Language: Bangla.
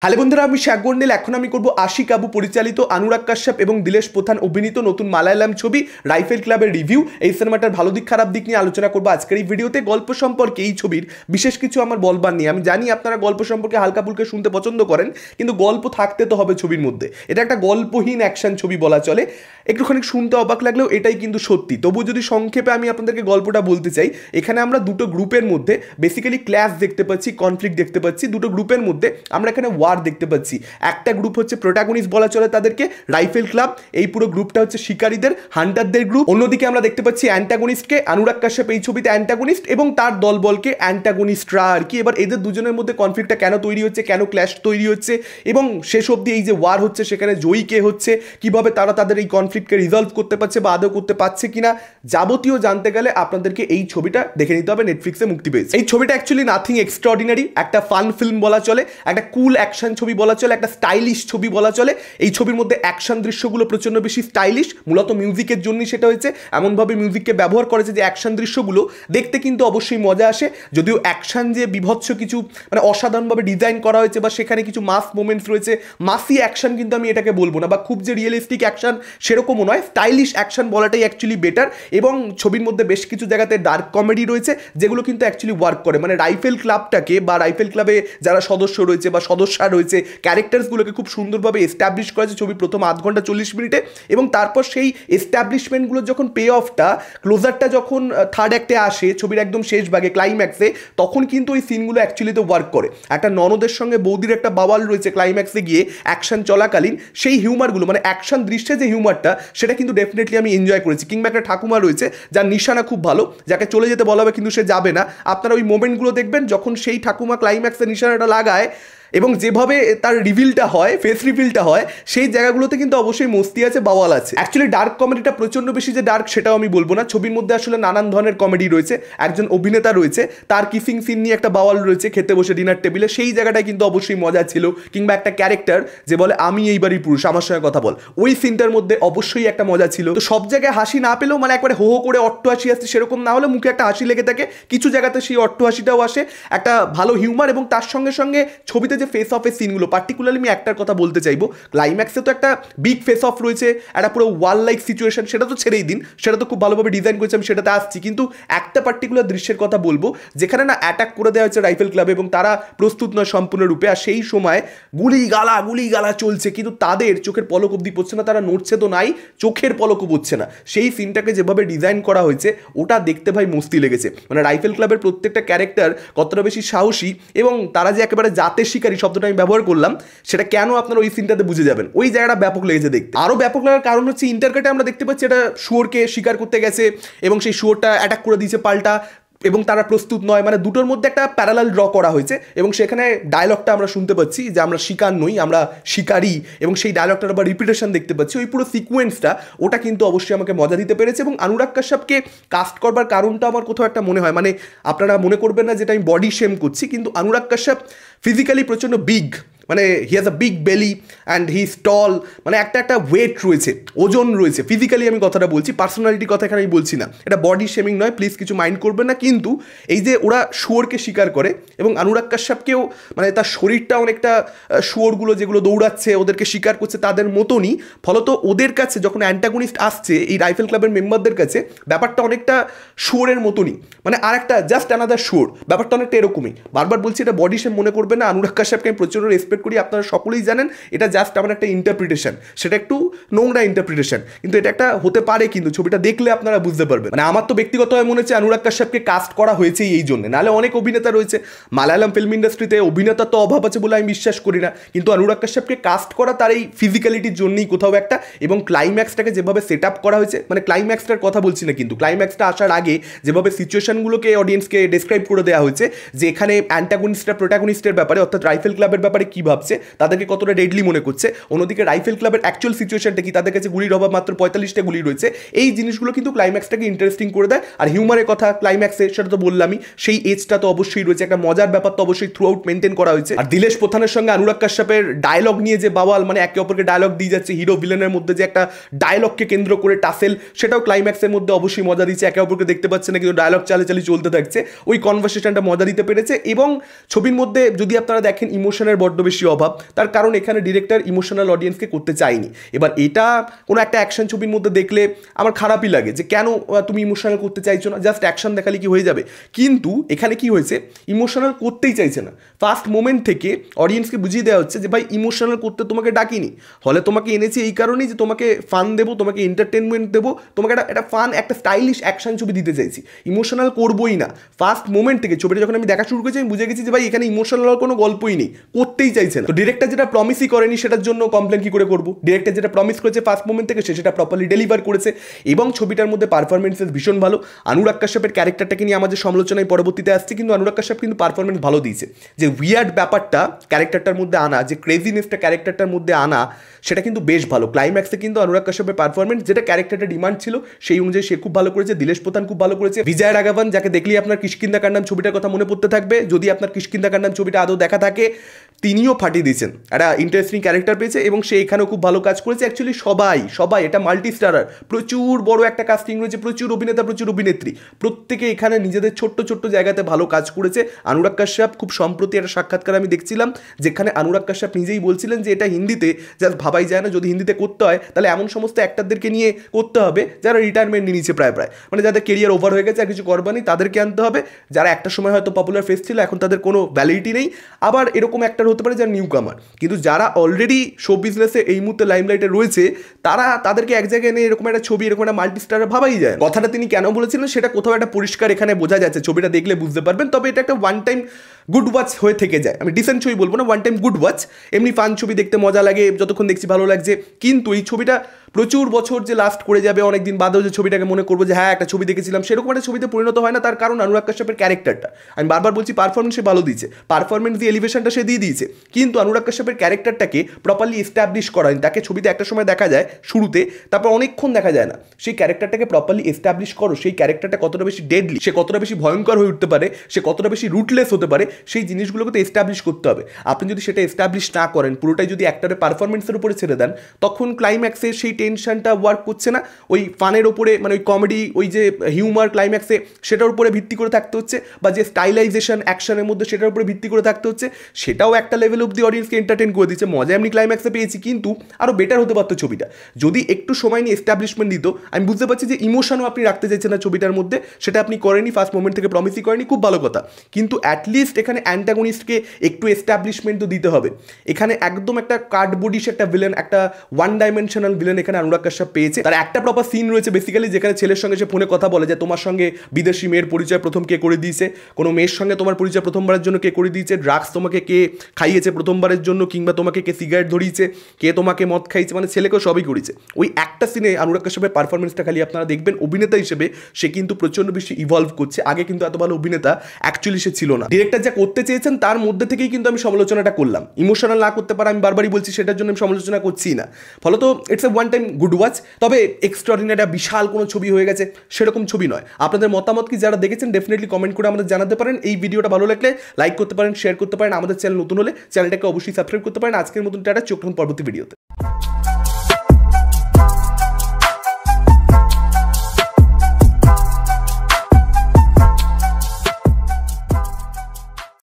হ্যালো বন্ধুরা, আমি শ্যাক গন্ডেল। এখন আমি করব আশিক আবু পরিচালিত, অনুরাগ কাশ্যপ এবং দিলেশ প্রধান অভিনীত নতুন মালায়ালাম ছবি রাইফেল ক্লাবের রিভিউ। এই সিনেমাটার ভালো দিক খারাপ দিক নিয়ে আলোচনা করবো আজকের এই ভিডিওতে। গল্প সম্পর্কে এই ছবির বিশেষ কিছু আমার বলবার নেই। আমি জানি আপনারা গল্প সম্পর্কে হালকা ফুলকা শুনতে পছন্দ করেন, কিন্তু গল্প থাকতে তো হবে ছবির মধ্যে। এটা একটা গল্পহীন অ্যাকশন ছবি বলা চলে। একটুখানি শুনতে অবাক লাগলেও এটাই কিন্তু সত্যি। তবু যদি সংক্ষেপে আমি আপনাদেরকে গল্পটা বলতে চাই, এখানে আমরা দুটো গ্রুপের মধ্যে বেসিক্যালি ক্ল্যাশ দেখতে পাচ্ছি, কনফ্লিক্ট দেখতে পাচ্ছি। দুটো গ্রুপের মধ্যে আমরা এখানে ওয়ার দেখতে পাচ্ছি। একটা গ্রুপ হচ্ছে প্রোটাগনিস্ট বলা চলে তাদেরকে, রাইফেল ক্লাব। এই পুরো গ্রুপটা হচ্ছে শিকারীদের, হান্টারদের গ্রুপ। অন্যদিকে আমরা দেখতে পাচ্ছি অ্যান্টাগনিস্টকে, অনুরাগ কাশ্যপ এই ছবিতে অ্যান্টাগনিস্ট, এবং তার দলবলকে অ্যান্টাগনিস্টরা আর কি। এবার এদের দুজনের মধ্যে কনফ্লিক্টটা কেন তৈরি হচ্ছে, কেন ক্ল্যাশ তৈরি হচ্ছে, এবং শেষ অবধি এই যে ওয়ার হচ্ছে সেখানে জয়ী কে হচ্ছে, কিভাবে তারা তাদের এই কনফ্লিক্টকে রিজলভ করতে পারছে বা আদৌ করতে পারছে কিনা, যাবতীয় জানতে গেলে আপনাদেরকে এই ছবিটা দেখে নিতে হবে। নেটফ্লিক্সে মুক্তি পেয়েছে এই ছবিটা। অ্যাকচুয়ালি নাথিং এক্সট্রাঅর্ডিনারি, একটা ফান ফিল্ম বলা চলে, একটা কুল অ্যাকশন ছবি বলা চলে, একটা স্টাইলিশ ছবি বলা চলে। এই ছবির মধ্যে অ্যাকশন দৃশ্যগুলো প্রচণ্ড বেশি স্টাইলিশ, মূলত মিউজিকের জন্যই সেটা হয়েছে। এমনভাবে মিউজিককে ব্যবহার করেছে যে অ্যাকশন দৃশ্যগুলো দেখতে কিন্তু অবশ্যই মজা আসে। যদিও অ্যাকশন যে বিভৎস কিছু মানে অসাধারণভাবে ডিজাইন করা হয়েছে বা সেখানে কিছু মাস মোমেন্টস রয়েছে, মাসি অ্যাকশন কিন্তু আমি এটাকে বলবো না, বা খুব যে রিয়েলিস্টিক অ্যাকশন সেরকমও নয়। স্টাইলিশ অ্যাকশন বলাটাই অ্যাকচুয়ালি বেটার। এবং ছবির মধ্যে বেশ কিছু জায়গাতে ডার্ক কমেডি রয়েছে যেগুলো কিন্তু অ্যাকচুয়ালি ওয়ার্ক করে। মানে রাইফেল ক্লাবটাকে বা রাইফেল ক্লাবে যারা সদস্য রয়েছে বা সদস্যা রয়েছে, ক্যারেক্টার্সগুলোকে খুব সুন্দরভাবে এস্টাবলিশ করেছে ছবির প্রথম আধ ঘন্টা 40 মিনিটে। এবং তারপর সেই এস্টাবলিশমেন্টগুলোর যখন পে অফটা, ক্লোজারটা যখন থার্ড অ্যাক্টে আসে, ছবির একদম শেষ ভাগে ক্লাইম্যাক্সে, তখন কিন্তু ওই সিনগুলো অ্যাকচুয়ালিতে ওয়ার্ক করে। একটা ননদের সঙ্গে বৌদির একটা বাওয়াল রয়েছে ক্লাইম্যাক্সে গিয়ে অ্যাকশন চলাকালীন, সেই হিউমারগুলো মানে অ্যাকশন দৃশ্যে যে হিউমারটা, সেটা কিন্তু ডেফিনেটলি আমি এনজয় করেছি। কিংবা একটা ঠাকুমা রয়েছে যার নিশানা খুব ভালো, যাকে চলে যেতে বলা হবে কিন্তু সে যাবে না। আপনারা ওই মোমেন্টগুলো দেখবেন যখন সেই ঠাকুমা ক্লাইম্যাক্সে নিশানাটা লাগায় এবং যেভাবে তার রিভিলটা হয়, ফেস রিভিলটা হয়, সেই জায়গাগুলোতে কিন্তু অবশ্যই মস্তি আছে, বাওয়াল আছে। অ্যাকচুয়ালি ডার্ক কমেডিটা প্রচণ্ড বেশি যে ডার্ক সেটাও আমি বলবো না। ছবির মধ্যে আসলে নানান ধরনের কমেডি রয়েছে। একজন অভিনেতা রয়েছে, তার কিসিং সিন নিয়ে একটা বাওয়াল রয়েছে খেতে বসে ডিনার টেবিলে, সেই জায়গাটায় কিন্তু অবশ্যই মজা ছিল। কিংবা একটা ক্যারেক্টার যে বলে আমি এই বাড়ির পুরুষ, আমার সঙ্গে কথা বল, ওই সিনটার মধ্যে অবশ্যই একটা মজা ছিল। তো সব জায়গায় হাসি না পেলেও মানে একবারে হো হো করে অট্ট হাসি আসছে সেরকম না হলে মুখে একটা হাসি লেগে থাকে। কিছু জায়গাতে সেই অট্ট হাসিটাও আসে, একটা ভালো হিউমার। এবং তার সঙ্গে সঙ্গে ছবিতে যে ফেস অফের সিন, পার্টিকুলারলি আমি একটার কথা বলতে চাইবো। ক্লাইম্যাক্সে তো একটা বিগ ফেস অফ রয়েছে, একটা পুরো ওয়াল লাইক সিচুয়েশন, সেটা তো ছেড়েই দিন, সেটা তো খুব ভালোভাবে ডিজাইন করেছে, আমি সেটাতে আসছি। কিন্তু একটা পার্টিকুলার দৃশ্যের কথা বলবো যেখানে না অ্যাটাক করে দেওয়া হয়েছে রাইফেল ক্লাবে এবং তারা প্রস্তুত নয় সম্পূর্ণরূপে। আর সেই সময় গুলি গালা চলছে, কিন্তু তাদের চোখের পলক অবধি পড়ছে না, তারা নড়ছে তো নাই, চোখের পলকও পড়ছে না। সেই সিনটাকে যেভাবে ডিজাইন করা হয়েছে ওটা দেখতে ভাই মস্তি লেগেছে। মানে রাইফেল ক্লাবের প্রত্যেকটা ক্যারেক্টার কতটা বেশি সাহসী, এবং তারা যে একেবারে জাতের শিকারী শব্দটা আমি ব্যবহার করলাম, সেটা কেন আপনারা ওই সিনটাতে বুঝে যাবেন। ওই জায়গাটা ব্যাপক লেগেছে দেখতে। আরও ব্যাপক লাগার কারণ হচ্ছে ইন্টারকাটে আমরা দেখতে পাচ্ছি এটা শুয়োরকে শিকার করতে গেছে এবং সেই শুয়োরটা অ্যাটাক করে দিয়েছে পাল্টা, এবং তারা প্রস্তুত নয়। মানে দুটোর মধ্যে একটা প্যারালাল ড্র করা হয়েছে এবং সেখানে ডায়লগটা আমরা শুনতে পাচ্ছি যে আমরা শিকার নই, আমরা শিকারী, এবং সেই ডায়লগটার আবার রিপিটেশন দেখতে পাচ্ছি। ওই পুরো সিকোয়েন্সটা ওটা কিন্তু অবশ্যই আমাকে মজা দিতে পেরেছে। এবং অনুরাগ কাশ্যপকে কাস্ট করবার কারণটা আমার কোথাও একটা মনে হয়, মানে আপনারা মনে করবেন না যেটা আমি বডি শেম করছি, কিন্তু অনুরাগ কাশ্যপ ফিজিক্যালি প্রচণ্ড বিগ, মানে হি হ্যাজ আ বিগ বেলি অ্যান্ড হি ইজ টল, মানে একটা ওয়েট রয়েছে, ওজন রয়েছে। ফিজিক্যালি আমি কথাটা বলছি, পার্সোনালিটির কথা এখানে আমি বলছি না। এটা বডি শেমিং নয়, প্লিজ কিছু মাইন্ড করবেন না। কিন্তু এই যে ওরা শুয়োরকে শিকার করে এবং অনুরাগ কাশ্যপকেও মানে তার শরীরটা অনেকটা শুয়োরগুলো যেগুলো দৌড়াচ্ছে ওদেরকে শিকার করছে তাদের মতনই। ফলত ওদের কাছে যখন অ্যান্টাগনিস্ট আসছে এই রাইফেল ক্লাবের মেম্বারদের কাছে, ব্যাপারটা অনেকটা শুয়োরের মতনই, মানে আর একটা জাস্ট অ্যানাদার শুয়োর, ব্যাপারটা অনেকটা এরকমই। বারবার বলছি এটা বডি শেম মনে করবেন না। অনুরাগ কাশ্যপকে আমি প্রচুর রেসপেক্ট করি, আপনারা সকলেই জানেন। এটা জাস্ট আমার একটা ইন্টারপ্রিটেশন, সেটা একটু নোংরা ইন্টারপ্রিটেশন, কিন্তু এটা একটা হতে পারে, কিন্তু ছবিটা দেখলে আপনারা বুঝতে পারবেন। মানে আমার তো ব্যক্তিগতভাবে মনে হচ্ছে অনুরাগ কাশ্যপকে কাস্ট করা হয়েছে এই জন্য, নাহলে অনেক অভিনেতা রয়েছে মালায়ালাম ফিল্ম ইন্ডাস্ট্রিতে, অভিনেতার তো অভাব আছে বলে আমি বিশ্বাস করি না, কিন্তু অনুরাগ কাশ্যপকে কাস্ট করা তার এই ফিজিক্যালিটির জন্যই কোথাও একটা। এবং ক্লাইম্যাক্সটাকে যেভাবে সেট আপ করা হয়েছে, মানে ক্লাইম্যাক্সটার কথা বলছি না, কিন্তু ক্লাইম্যাক্সটা আসার আগে যেভাবে সিচুয়েশনগুলোকে অডিয়েন্সকে ডেসক্রাইব করে দেওয়া হয়েছে, যে এখানে অ্যান্টাগনিস্টরা প্রোটাগনিস্টের ব্যাপারে অর্থাৎ রাইফেল ক্লাবের ব্যাপারে কী ভাবছে, তাদেরকে কতটা ডেডলি মনে করছে, অন্যদিকে রাইফেল ক্লাবের অ্যাকচুয়াল সিচুয়েশনটা কি, তাদের কাছে গুলির অভাব মাত্র 45টা গুলি রয়েছে। এই জিনিসগুলো কিন্তু ক্লাইম্যাক্সটাকে ইন্টারেস্টিং করে দেয়। আর হিউমারের কথা ক্লাইম্যাক্সে সেটা তো বললামই, সেই এজটা তো অবশ্যই রয়েছে, একটা মজার ব্যাপার তো অবশ্যই থ্রু আউট মেনটেন করা হয়েছে। আর দিলেশ প্রধানের সঙ্গে অনুরাগ কাশ্যপের ডায়লগ নিয়ে যে বাওয়াল, মানে একে অপরকে ডায়লগ দিয়ে যাচ্ছে, হিরো ভিলেনের মধ্যে যে একটা ডায়লগকে কেন্দ্র করে টাসেল, সেটাও ক্লাইম্যাক্সের মধ্যে অবশ্যই মজা দিচ্ছে। একে অপরকে দেখতে পাচ্ছে না কিন্তু ডায়লগ চালে চলতে থাকছে, ওই কনভারসেশনটা মজা দিতে পেরেছে। এবং ছবির মধ্যে যদি আপনারা দেখেন ইমোশনের বড্ড বেশি বেশি অভাব, তার কারণ এখানে ডিরেক্টর ইমোশনাল অডিয়েন্সকে করতে চায়নি। এবার এটা কোনো একটা অ্যাকশন ছবির মধ্যে দেখলে আমার খারাপই লাগে যে কেন তুমি ইমোশনাল করতে চাইছো না, জাস্ট অ্যাকশন দেখালে কি হয়ে যাবে। কিন্তু এখানে কি হয়েছে, ইমোশনাল করতেই চাইছে না। ফার্স্ট মোমেন্ট থেকে অডিয়েন্সকে বুঝিয়ে দেওয়া হচ্ছে যে ভাই ইমোশনাল করতে তোমাকে ডাকিনি, হলে তোমাকে এনেছি এই কারণেই যে তোমাকে ফান দেবো, তোমাকে এন্টারটেনমেন্ট দেবো, তোমাকে একটা ফান একটা স্টাইলিশ অ্যাকশন ছবি দিতে চাইছি, ইমোশনাল করবোই না। ফার্স্ট মোমেন্ট থেকে ছবিটা যখন আমি দেখা শুরু করেছি আমি বুঝে গেছি যে ভাই এখানে ইমোশনাল কোনো গল্পই নেই, করতেই চাইছে না। তো ডিরেক্টর যেটা প্রমিসই করেনি সেটার জন্য কমপ্লেন কি করে করবো। ডিরেক্টর যেটা প্রমিস করেছে ফার্স্ট মোমেন্ট থেকে সে সেটা প্রপারলি ডেলিভার করেছে এবং ছবিটার মধ্যে পারফরমেন্সেস ভীষণ ভালো। অনুরাগ কাশ্যপের ক্যারেক্টারটাকে নিয়ে আমাদের সমালোচনায় পরবর্তীতে আসছে, কিন্তু অনুরাগ কাশ্যপ কিন্তু পারফরমেন্স ভালো দিয়েছে। যে উইয়ার্ড ব্যাপারটা ক্যারেক্টারটার মধ্যে আনা, যে ক্রেজিনেসটা ক্যারেক্টারটার মধ্যে আনা, সেটা কিন্তু বেশ ভালো। ক্লাইম্যাক্সে কিন্তু অনুরাগ কাশ্যপের পারফরমেন্স যেটা ক্যারেক্টারটা ডিমান্ড ছিল সেই অনুযায়ী সে খুব ভালো করেছে। দিলেশ প্রধান খুব ভালো করেছে। বিজয় রাঘবন, যাকে দেখলেই আপনার কিষ্কিন্দা কান্ডাম ছবিটার কথা মনে পড়তে থাকবে, যদি আপনার কিষ্কিন্দা কান্ডাম ছবিটা আদৌ দেখা থাকে, তিনিও ফাটিয়ে দিয়েছেন, একটা ইন্টারেস্টিং ক্যারেক্টার পেয়েছে এবং সে এখানেও খুব ভালো কাজ করেছে। অ্যাকচুয়ালি সবাই এটা মাল্টি স্টারার, প্রচুর বড় একটা কাস্টিং রয়েছে, প্রচুর অভিনেতা, প্রচুর অভিনেত্রী, প্রত্যেকে এখানে নিজেদের ছোট্ট ছোট্ট জায়গাতে ভালো কাজ করেছে। অনুরাগ কাশ্যপ খুব সম্প্রতি একটা সাক্ষাৎকার আমি দেখছিলাম যেখানে অনুরাগ কাশ্যপ নিজেই বলছিলেন যে এটা হিন্দিতে জাস্ট ভাবাই যায় না, যদি হিন্দিতে করতে হয় তাহলে এমন সমস্ত অ্যাক্টরদেরকে নিয়ে করতে হবে যারা রিটায়ারমেন্ট নিয়ে নিচ্ছে প্রায় মানে যাদের কেরিয়ার ওভার হয়ে গেছে আর কিছু করবার নেই, তাদেরকে আনতে হবে। যারা একটা সময় হয়তো পপুলার ফেস ছিল এখন তাদের কোনো ভ্যালিডিটি নেই। আবার এরকম অ্যাক্টর হতে পারে যারা নিউ কামার, কিন্তু যারা অলরেডি শো বিজনেসে এই মুহূর্তে লাইমলাইটে রয়েছে তাদেরকে এক জায়গায় নিয়ে এরকম একটা ছবি, এরকম একটা মাল্টি স্টার ভাবাই যায়। কথাটা তিনি কেন বলেছিলেন সেটা কোথাও একটা পরিষ্কার এখানে বোঝা যাচ্ছে, ছবিটা দেখলে বুঝতে পারবেন। তবে এটা একটা ওয়ান টাইম গুড ওয়াচ হয়ে থেকে যায়। আমি ডিসেন্ট ছবি বলবো না, ওয়ান টাইম গুড ওয়াচ। এমনি ফান ছবি দেখতে মজা লাগে, যতক্ষণ দেখছি ভালো লাগছে। কিন্তু এই ছবিটা প্রচুর বছর যে লাস্ট করে যাবে, অনেকদিন বাদেও যে ছবিটাকে মনে করবো যে হ্যাঁ একটা ছবি দেখেছিলাম, সেরকম একটা ছবিতে পরিণত হয় না। তার কারণ অনুরাগ কাশ্যপের ক্যারেক্টারটা, আমি বারবার বলছি পারফরমেন্স সে ভালো দিয়েছে, পারফরমেন্স দিয়ে এলিভেশনটা সে দিয়ে দিয়েছে, কিন্তু অনুরাগ কাশ্যপের ক্যারেক্টারটাকে প্রপারলি এস্টাবলিশ করা হয়নি। তাকে ছবিতে একটা সময় দেখা যায় শুরুতে, তারপর অনেকক্ষণ দেখা যায় না। সেই ক্যারেক্টারটাকে প্রপারলি এস্টাবলিশ করো, সেই ক্যারেক্টারটা কতটা বেশি ডেডলি, সে কতটা বেশি ভয়ঙ্কর হয়ে উঠতে পারে, সে কতটা বেশি রুটলেস হতে পারে, সেই জিনিসগুলোকে তো এস্টাবলিশ করতে হবে। আপনি যদি সেটা এস্টাবলিশ না করেন, পুরোটাই যদি অ্যাক্টরের পারফরমেন্সের উপরে ছেড়ে দেন, তখন ক্লাইম্যাক্সে সেই টেনশনটা ওয়ার্ক করছে না। ওই ফানের ওপরে, মানে ওই কমেডি, ওই যে হিউমার ক্লাইম্যাক্সে সেটার উপরে ভিত্তি করে থাকতে হচ্ছে, বা যে স্টাইলাইজেশন অ্যাকশনের মধ্যে সেটার উপরে ভিত্তি করে থাকতে হচ্ছে, সেটাও একটা লেভেল অব্দি অডিয়েন্সকে এন্টারটেন করে দিচ্ছে। মজা এমনি ক্লাইম্যাক্সে পেয়েছি, কিন্তু আরও বেটার হতে পারতো ছবিটা যদি একটু সময় নিয়ে এস্টাবলিশমেন্ট দিত। আমি বুঝতে পারছি যে ইমোশনও আপনি রাখতে চাইছেন না ছবিটার মধ্যে, সেটা আপনি করেনি, ফার্স্ট মোমেন্ট থেকে প্রমিসই করেনি, খুব ভালো কথা। কিন্তু অ্যাটলিস্ট এখানে অ্যান্টাগনিস্টকে একটু এস্টাবলিশমেন্ট তো দিতে হবে। এখানে একদম একটা কার্ডবোর্ডিশ একটা ভিলেন, একটা ওয়ান ডাইমেনশনাল ভিলেন এখানে অনুরাগ কাশ্যপ পেয়েছে। তার একটা প্রপার সিন রয়েছে বেসিক্যালি, যেখানে ছেলের সঙ্গে সে ফোনে কথা বলে যে তোমার সঙ্গে বিদেশি মেয়ের পরিচয় প্রথম কে করে দিয়েছে, কোনো মেয়ের সঙ্গে তোমার পরিচয় প্রথমবারের জন্য কে করে দিয়েছে, ড্রাগস তোমাকে কে খাইয়েছে প্রথমবারের জন্য, কিংবা তোমাকে কে সিগারেট ধরিয়েছে, কে তোমাকে মদ খাইয়েছে, মানে ছেলেকেও সবই করেছে। ওই একটা সিনে অনুরাগ কাশ্যপের পারফরমেন্সটা খালি আপনারা দেখবেন, অভিনেতা হিসেবে সে কিন্তু প্রচণ্ড বেশি ইভলভ করছে। আগে কিন্তু এত ভালো অভিনেতা অ্যাকচুয়ালি সে ছিল না। ডিরেক্টর যা করতে চেয়েছেন তার মধ্যে থেকেই কিন্তু আমি সমালোচনাটা করলাম। ইমোশনাল না করতে পারে আমি বারবারই বলছি, সেটার জন্য আমি সমালোচনা করছি না। ফলত it's a one time good watch. তবে এক্সট্রাঅর্ডিনারি বিশাল কোনো ছবি হয়ে গেছে সেরকম ছবি নয়। আপনাদের মতামত কি যারা দেখেছেন ডেফিনেটলি কমেন্ট করে আমাদের জানাতে পারেন। এই ভিডিওটা ভালো লাগলে লাইক করতে পারেন, শেয়ার করতে পারেন। আমাদের চ্যানেল নতুন হলে চ্যানেলটাকে অবশ্যই সাবস্ক্রাইব করতে পারেন। আজকের মতন টাটা, চোখ রাখুন পরবর্তী ভিডিওতে।